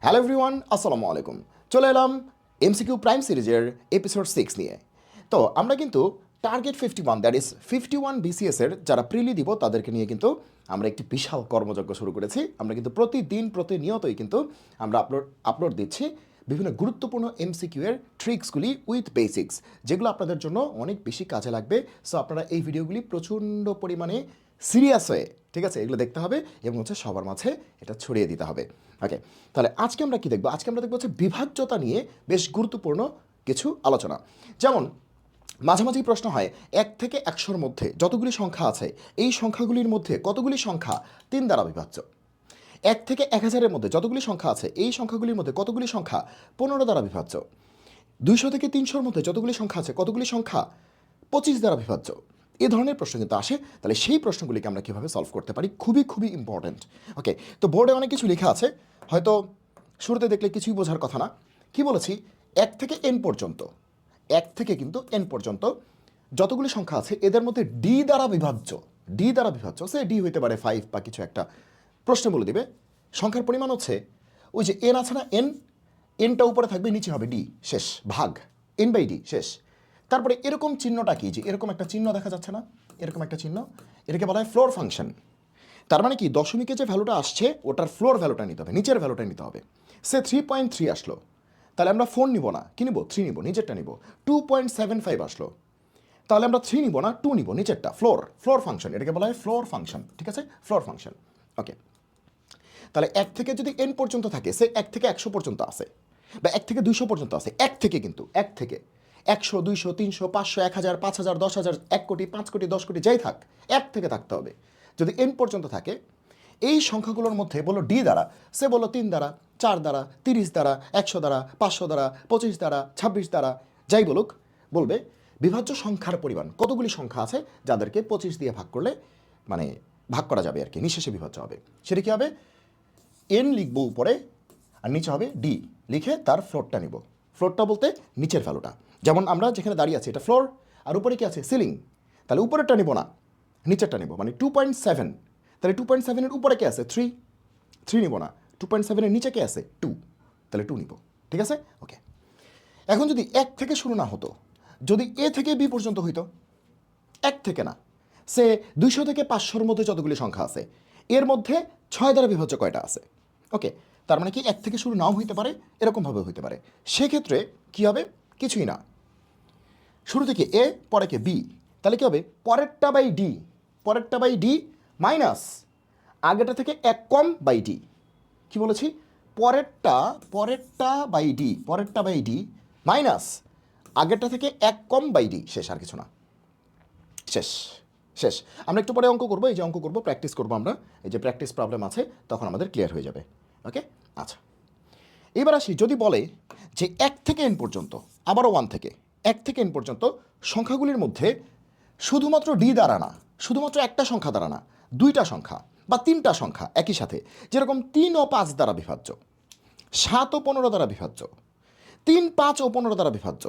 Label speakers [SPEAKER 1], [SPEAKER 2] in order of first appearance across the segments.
[SPEAKER 1] Hello everyone, আসসালামু আলাইকুম। চলে এলাম এমসিকিউ প্রাইম সিরিজের এপিসোড 6 নিয়ে। তো আমরা কিন্তু টার্গেট 51, দ্যাট ইজ 51 বিসিএসের যারা প্রিলি দিব তাদেরকে নিয়ে কিন্তু আমরা একটি বিশাল কর্মযজ্ঞ শুরু করেছি। আমরা কিন্তু প্রতিদিন প্রতিনিয়তই কিন্তু আমরা আপলোড দিচ্ছি বিভিন্ন গুরুত্বপূর্ণ এমসিকিউ এর ট্রিক্সগুলি উইথ বেসিক্স, যেগুলো আপনাদের জন্য অনেক বেশি কাজে লাগবে। সো আপনারা এই ভিডিওগুলি প্রচণ্ড পরিমাণে সিরিয়াস হয়ে, ঠিক আছে, এগুলো দেখতে হবে এবং হচ্ছে সবার মাঝে এটা ছড়িয়ে দিতে হবে। ওকে, তাহলে আজকে আমরা কি দেখবো? আজকে আমরা দেখবো হচ্ছে বিভাজ্যতা নিয়ে বেশ গুরুত্বপূর্ণ কিছু আলোচনা। যেমন মাঝামাঝি প্রশ্ন হয় 1 থেকে 100-র মধ্যে যতগুলি সংখ্যা আছে এই সংখ্যাগুলির মধ্যে কতগুলি সংখ্যা 3 দ্বারা বিভাজ্য। 1 থেকে 1000-এর মধ্যে যতগুলি সংখ্যা আছে এই সংখ্যাগুলির মধ্যে কতগুলি সংখ্যা 15 দ্বারা বিভাজ্য। 200 থেকে 300-র মধ্যে যতগুলি সংখ্যা আছে কতগুলি সংখ্যা 25 দ্বারা বিভাজ্য। এ ধরনের প্রশ্ন কিন্তু আসে। তাহলে সেই প্রশ্নগুলিকে আমরা কীভাবে সলভ করতে পারি, খুবই খুবই ইম্পর্ট্যান্ট। ওকে, তো বোর্ডে অনেক কিছু লেখা আছে, হয়তো শুরুতে দেখলে কিছুই বোঝার কথা না। কি বলেছি? 1 থেকে n পর্যন্ত, 1 থেকে কিন্তু n পর্যন্ত যতগুলি সংখ্যা আছে এদের মধ্যে ডি দ্বারা বিভাজ্য, ডি দ্বারা বিভাজ্য, সে ডি হইতে পারে 5 বা কিছু একটা। প্রশ্ন বলে দিবে সংখ্যার পরিমাণ হচ্ছে ওই যে এন আছে না, এন, এনটা উপরে থাকবে, নিচে হবে ডি, শেষ, ভাগ এন বাই ডি, শেষ। তারপরে এরকম চিহ্নটা কি, যে এরকম একটা চিহ্ন দেখা যাচ্ছে না, এরকম একটা চিহ্ন, এটাকে বলা হয় ফ্লোর ফাংশন। তার মানে কি, দশমিকে যে ভ্যালুটা আসছে ওটার ফ্লোর ভ্যালুটা নিতে হবে, নিচের ভ্যালুটা নিতে হবে। সে 3.3 আসলো, তাহলে আমরা 4 নিব না, কি নিব? 3 নিব, নিচেরটা নিব। 2.75 আসলো, তাহলে আমরা 3 নিব না, 2 নিব, নিচেরটা, ফ্লোর, ফ্লোর ফাংশন, এটাকে বলা হয় ফ্লোর ফাংশন, ঠিক আছে, ফ্লোর ফাংশন। ওকে, তাহলে 1 থেকে যদি n পর্যন্ত থাকে, সে 1 থেকে 100 পর্যন্ত আসে, বা 1 থেকে 200 পর্যন্ত আসে, 1 থেকে, কিন্তু 1 থেকে 100, 200, 300, 500, 1000, 5000, 10000, 1 কোটি, 5 কোটি, 10 কোটি, যাই থাক, 1 থেকে থাকতে হবে। যদি n পর্যন্ত থাকে এই সংখ্যাগুলোর মধ্যে বলো ডি দ্বারা, সে বলো 3 দ্বারা, 4 দ্বারা, 30 দ্বারা, 100 দ্বারা, 500 দ্বারা, 25 দ্বারা, 26 দ্বারা, যাই বলুক, বলবে বিভাজ্য সংখ্যার পরিমাণ কতগুলি সংখ্যা আছে যাদেরকে 25 দিয়ে ভাগ করলে, মানে ভাগ করা যাবে আর কি, নিঃশেষে বিভাজ্য হবে। সেটা কী হবে? এন লিখবো উপরে আর নিচে হবে ডি, লিখে তার ফ্লোরটা নিব। ফ্লোরটা বলতে নিচের ভ্যালুটা, যেমন আমরা যেখানে দাঁড়িয়ে আছি এটা ফ্লোর, আর উপরে কি আছে? সিলিং। তাহলে উপরেরটা নিব না, নিচেরটা নিব, মানে 2.7। তাহলে 2.7-এর উপরে কে আছে? 3, 3 নিব না। 2.7-এর নিচে কে আছে? 2, তাহলে 2 নিব, ঠিক আছে। ওকে, এখন যদি 1 থেকে শুরু না হতো, যদি এ থেকে বি পর্যন্ত হইতো, 1 থেকে না, সে 200 থেকে 500-র মধ্যে যতগুলি সংখ্যা আছে এর মধ্যে 6 দ্বারা বিভাজ্য কয়টা আছে? ওকে, তার মানে কি 1 থেকে শুরু নাও হইতে পারে, এরকমভাবে হইতে পারে। সেক্ষেত্রে কী হবে? কিছুই না, শুরু থেকে এ, পরে কে? বি। তাহলে কী হবে? পরেরটা বাই ডি, পরেরটা বাই ডি মাইনাস আগেটা থেকে 1 কম বাই ডি। কী বলেছি? পরেরটা, পরেরটা বাই ডি, পরেরটা বাই ডি মাইনাস আগেরটা থেকে 1 কম বাই ডি, শেষ, আর কিছু না, শেষ, শেষ। আমরা একটু পরে অঙ্ক করবো, এই যে অঙ্ক করবো, প্র্যাকটিস করবো আমরা, এই যে প্র্যাকটিস প্রবলেম আছে, তখন আমাদের ক্লিয়ার হয়ে যাবে। ওকে, আচ্ছা, এবার আসি, যদি বলে যে 1 থেকে n পর্যন্ত, আবারও 1 থেকে 1 থেকে n পর্যন্ত সংখ্যাগুলির মধ্যে শুধুমাত্র ডি দ্বারা না, শুধুমাত্র একটা সংখ্যা দ্বারা না, 2টা সংখ্যা বা 3টা সংখ্যা একই সাথে, যেরকম 3 ও 5 দ্বারা বিভাজ্য, 7 ও 15 দ্বারা বিভাজ্য, 3, 5 ও 15 দ্বারা বিভাজ্য,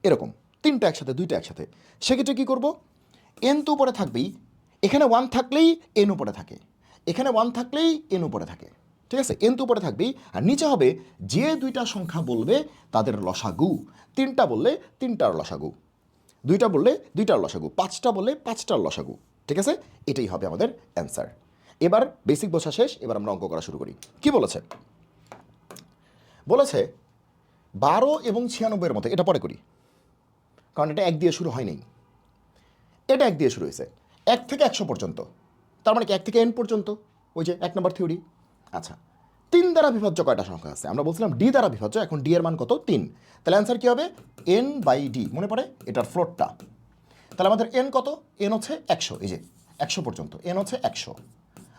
[SPEAKER 1] এরকম 3টা একসাথে, 2টা একসাথে, সেক্ষেত্রে কী করবো? এন তো উপরে থাকবেই, এখানে 1 থাকলেই এন উপরে থাকে, এখানে 1 থাকলেই এন উপরে থাকে, ঠিক আছে, এন তো উপরে থাকবেই, আর নিচে হবে যে 2টা সংখ্যা বলবে তাদের লসাগু। 3টা বললে 3টার লসাগু, 2টা বললে 2টার লসাগু, 5টা বললে 5টার লসাগু, ঠিক আছে। এটাই হবে আমাদের অ্যান্সার। এবার বেসিক বোঝা শেষ, এবার আমরা অঙ্ক করা শুরু করি। কি বলেছে? বলেছে 12 এবং 96-এর মধ্যে, এটা পরে করি কারণ এটা 1 দিয়ে শুরু হয়নি, এটা 1 দিয়ে শুরু হয়েছে, 1 থেকে 100 পর্যন্ত, তার মানে কি 1 থেকে n পর্যন্ত, ওই যে 1 নম্বর থিওরি। আচ্ছা, 3 দ্বারা বিভাজ্য কয়টা সংখ্যা আছে? আমরা বলছিলাম ডি দ্বারা বিভাজ্য, এখন ডি এর মান কত? 3। তাহলে অ্যান্সার কী হবে? n বাই ডি, মনে পড়ে এটার ফ্লোরটা। তাহলে আমাদের n কত? n হচ্ছে 100, এই যে 100 পর্যন্ত n হচ্ছে 100,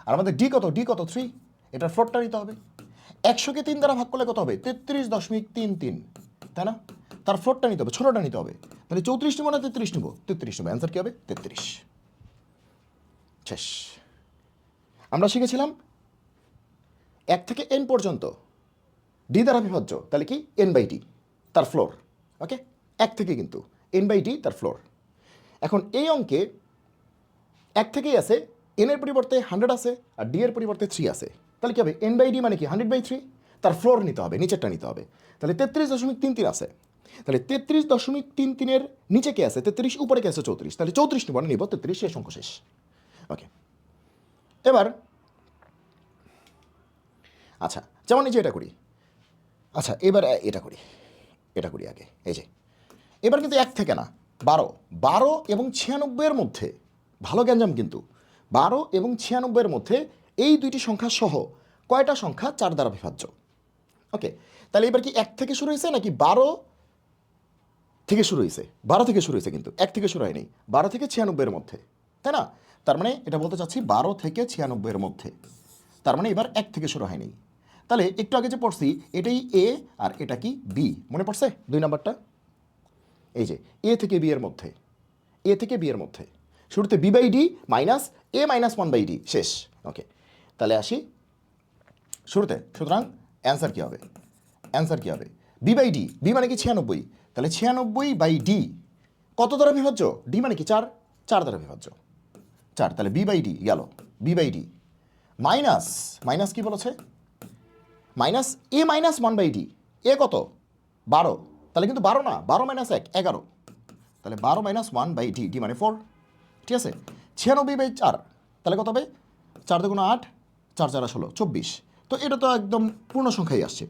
[SPEAKER 1] আর আমাদের ডি কত? ডি কত? 3, এটার ফ্লোরটা নিতে হবে। 100-কে 3 দ্বারা ভাগ করলে কত হবে? 33.33, তাই না? তার ফ্লোরটা নিতে হবে, ছোটোটা নিতে হবে। তাহলে 34 নিব না 33 নিব? 33 নিব, অ্যান্সার কী হবে? 33, শেষ। আমরা শিখেছিলাম 1 থেকে n পর্যন্ত ডি দ্বারা বিভাজ্য, তাহলে কি? n বাই ডি তার ফ্লোর। ওকে, 1 থেকে কিন্তু n বাই ডি তার ফ্লোর। এখন এই অঙ্কে 1 থেকেই আছে, n এর পরিবর্তে 100 আছে আর ডি এর পরিবর্তে 3 আছে, তাহলে কী হবে? n বাই ডি মানে কি? 100/3, তার ফ্লোর নিতে হবে, নিচেরটা নিতে হবে। তাহলে 33.33 আছে, তাহলে 33.33-এর নিচে কে আছে 33, উপরে কে আছে 34, তাহলে 34 নিব না, নিব 33, শেষ অঙ্ক শেষ। ওকে, এবার আচ্ছা যেমন এই যে এটা করি, আচ্ছা এবার এটা করি, এটা করি আগে। এই যে এবার কিন্তু 1 থেকে না 12 এবং 96-এর মধ্যে, ভালো গ্যাঞ্জাম কিন্তু, 12 এবং 96-এর মধ্যে এই দুইটি সংখ্যা সহ কয়টা সংখ্যা 4 দ্বারা বিভাজ্য? ওকে, তাহলে এবার কি 1 থেকে শুরু হয়েছে নাকি 12 থেকে শুরু হয়েছে? 12 থেকে শুরু হয়েছে, কিন্তু 1 থেকে শুরু হয়নি, 12 থেকে 96-এর মধ্যে, তাই না? তার মানে এটা বলতে চাচ্ছি 12 থেকে 96-এর মধ্যে, তার মানে এবার 1 থেকে শুরু হয়নি। তাহলে একটু আগে যে পড়ছি এটাই এ আর এটা কি বি, মনে পড়ছে 2 নাম্বারটা? এই যে এ থেকে বি এর মধ্যে, এ থেকে বি এর মধ্যে শুরুতে B by D minus A minus 1/d, শেষ। ওকে, তাহলে আসি শুরুতে। সুতরাং অ্যান্সার কী হবে? অ্যান্সার কী হবে? বি বাই ডি, বি মানে কি 96, তাহলে 96/d কত দ্বারা বিভাজ্য? ডি মানে কি 4, 4 দ্বারা বিভাজ্য, 4। তাহলে বি বাই ডি গেল, B by D minus, minus কি বলেছে? মাইনাস এ মাইনাস 1/d, এ কত 12, তাহলে কিন্তু 12 না, 12 মাইনাস 1 11, তাহলে 12 মাইনাস 1/d, ডি মানে 4, ঠিক আছে। 96/4 তাহলে কত হবে? 4 2 8, 4 4 16, 24। তো এটা তো একদম পূর্ণ সংখ্যাই আসছে,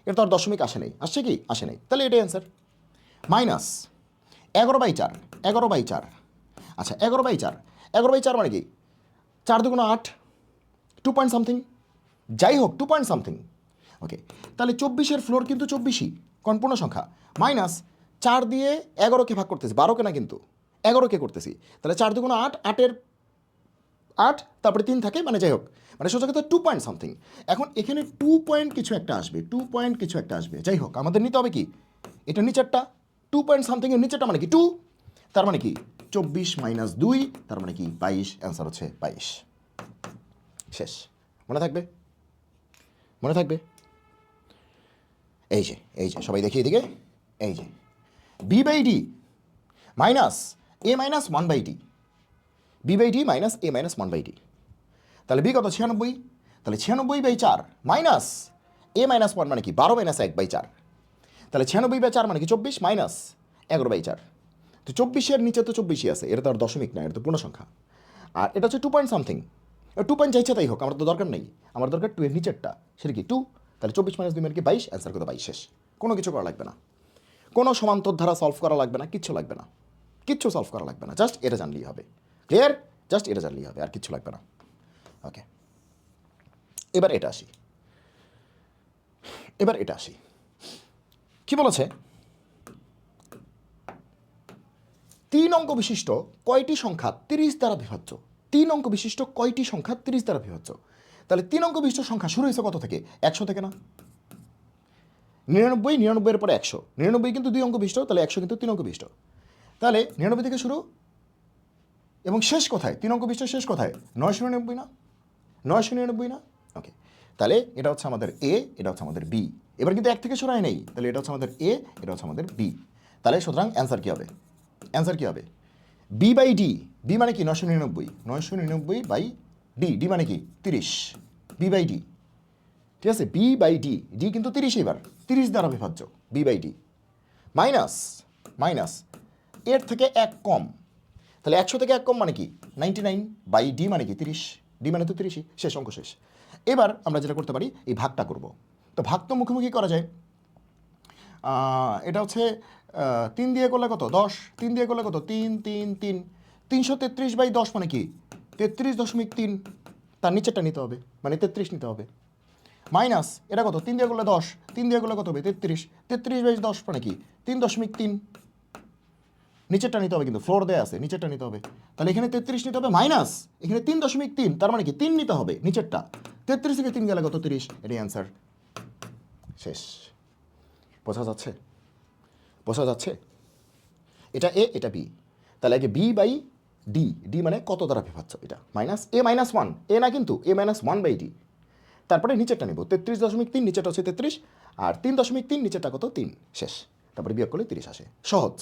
[SPEAKER 1] এটা তো আর দশমিক আসে নেই, আসছে কি? আসে নেই, তাহলে এটাই অ্যান্সার। মাইনাস 11/4, 11/4, আচ্ছা 11/4, 11/4 মানে কি 4 2 8, 2 পয়েন্ট সামথিং, যাই হোক 2 পয়েন্ট সামথিং। ওকে, তাহলে 24-এর ফ্লোর কিন্তু 24ই, কারণ পূর্ণ সংখ্যা। মাইনাস 4 দিয়ে 11কে ভাগ করতেছি, 12কে না কিন্তু 11কে করতেছি, তাহলে 4 2 8, 8-এর 8, তারপরে 3 থাকে, মানে যাই হোক, মানে সোজা কথা 2 পয়েন্ট সামথিং। এখন এখানে 2 পয়েন্ট কিছু একটা আসবে, 2 পয়েন্ট কিছু একটা আসবে, যাই হোক আমাদের নিতে হবে কি এটা নিচেরটা, 2 পয়েন্ট সামথিংয়ের নিচেরটা মানে কি 2, তার মানে কি 24 মাইনাস 2, তার মানে কি 22, অ্যান্সার হচ্ছে 22, শেষ। মনে থাকবে? মনে থাকবে? এই যে সবাই দেখি এদিকে, এই যে B by D minus A minus 1/d, B by D minus A minus 1/d, তাহলে বি কত 96, তাহলে 96/4 মাইনাস এ মাইনাস 1 মানে কি 12 মাইনাস 1/4, তাহলে 96/4 মানে কি 24 মাইনাস 11/4, তো 24-এর নিচে তো 24ই আছে, এটা তো আর দশমিক না, এটা তো পূর্ণ সংখ্যা। আর এটা হচ্ছে 2 পয়েন্ট সামথিং, 2 পয়েন্ট চাইছে তাই হোক, আমার তো দরকার নেই, আমার দরকার 2 এর নিচেরটা, সেটা কি 2, তাহলে 24 মাইনাস 2 মানে কি 22, অ্যান্সার কত 22, শেষ। কোনো কিছু করা লাগবে না, কোনো সমান্তর ধারা সলভ করা লাগবে না, কিচ্ছু লাগবে না, কিচ্ছু সলভ করা লাগবে না, জাস্ট এটা জানলেই হবে, ক্লিয়ার? জাস্ট এটা জানলেই হবে, আর কিচ্ছু লাগবে না। ওকে, এবার এটা আসি, এবার এটা আসি, কি বলেছে? 3 অঙ্ক বিশিষ্ট কয়টি সংখ্যা 30 দ্বারা বিভাজ্য? 3 অঙ্ক বিশিষ্ট কয়টি সংখ্যা 30 দ্বারা বিভাজ্য? তাহলে 3 অঙ্ক বিশিষ্ট সংখ্যা শুরু হয়েছে কত থেকে? 100 থেকে না? 99, 99-এর পরে 100, 99 কিন্তু 2 অঙ্ক বিশিষ্ট, তাহলে 100 কিন্তু 3 অঙ্ক বিশিষ্ট, তাহলে 99 থেকে শুরু, এবং শেষ কোথায়? 3 অঙ্ক বিশিষ্ট শেষ কোথায়? 999 না? 999 না? ওকে, তাহলে এটা হচ্ছে আমাদের এ, এটা হচ্ছে আমাদের বি। এবার কিন্তু 1 থেকে শুরু হয় নেই, তাহলে এটা হচ্ছে আমাদের এ, এটা হচ্ছে আমাদের বি। তাহলে সুতরাং অ্যান্সার কী হবে? অ্যান্সার কী হবে? বি বাই ডি, বি মানে কি 999, 999/d, ডি মানে কি 30, বি বাই ডি, ঠিক আছে, বি বাই ডি, ডি কিন্তু 30, এবার 30 দ্বারা বিভাজ্য, B by D minus, minus এর থেকে 1 কম, তাহলে 100 থেকে 1 কম মানে কি 99/d মানে কি 30, ডি মানে তো 30ই, শেষ, অঙ্ক শেষ। এবার আমরা যেটা করতে পারি, এই ভাগটা করব, তো ভাগ তো মুখোমুখি করা যায়, এটা হচ্ছে 3 দিয়ে করলে কত 10, 3 দিয়ে করলে কত 3 3 3, 333/10 মানে কি 33.3, তার নিচেরটা নিতে হবে, মানে 33 নিতে হবে, মাইনাস এটা কত 3 দিয়ে করলে 10, 3 দিয়ে করলে কত হবে 33, 33/10 মানে কি 3.3, নিচেরটা নিতে হবে, কিন্তু ফ্লোর দেয়া আছে, নিচেরটা নিতে হবে, তাহলে এখানে 33 নিতে হবে, মাইনাস এখানে 3.3, তার মানে কি 3 নিতে হবে নিচেরটা, 33 থেকে 3 গেলে কত 30, এটাই অ্যান্সার, শেষ। বোঝা যাচ্ছে? বোঝা যাচ্ছে? এটা এ, এটা বি, তাহলে আগে বি বাই ডি, ডি মানে কত দ্বারা বিভাজ্য, এটা মাইনাস এ মাইনাস 1, এ না কিন্তু এ মাইনাস 1/d, তারপরে নিচেরটা নেব 33.3, নিচেরটা হচ্ছে 33, আর 3.3 নিচেরটা কত 3, শেষ, তারপরে বিয়োগ করলে 30 আসে, সহজ।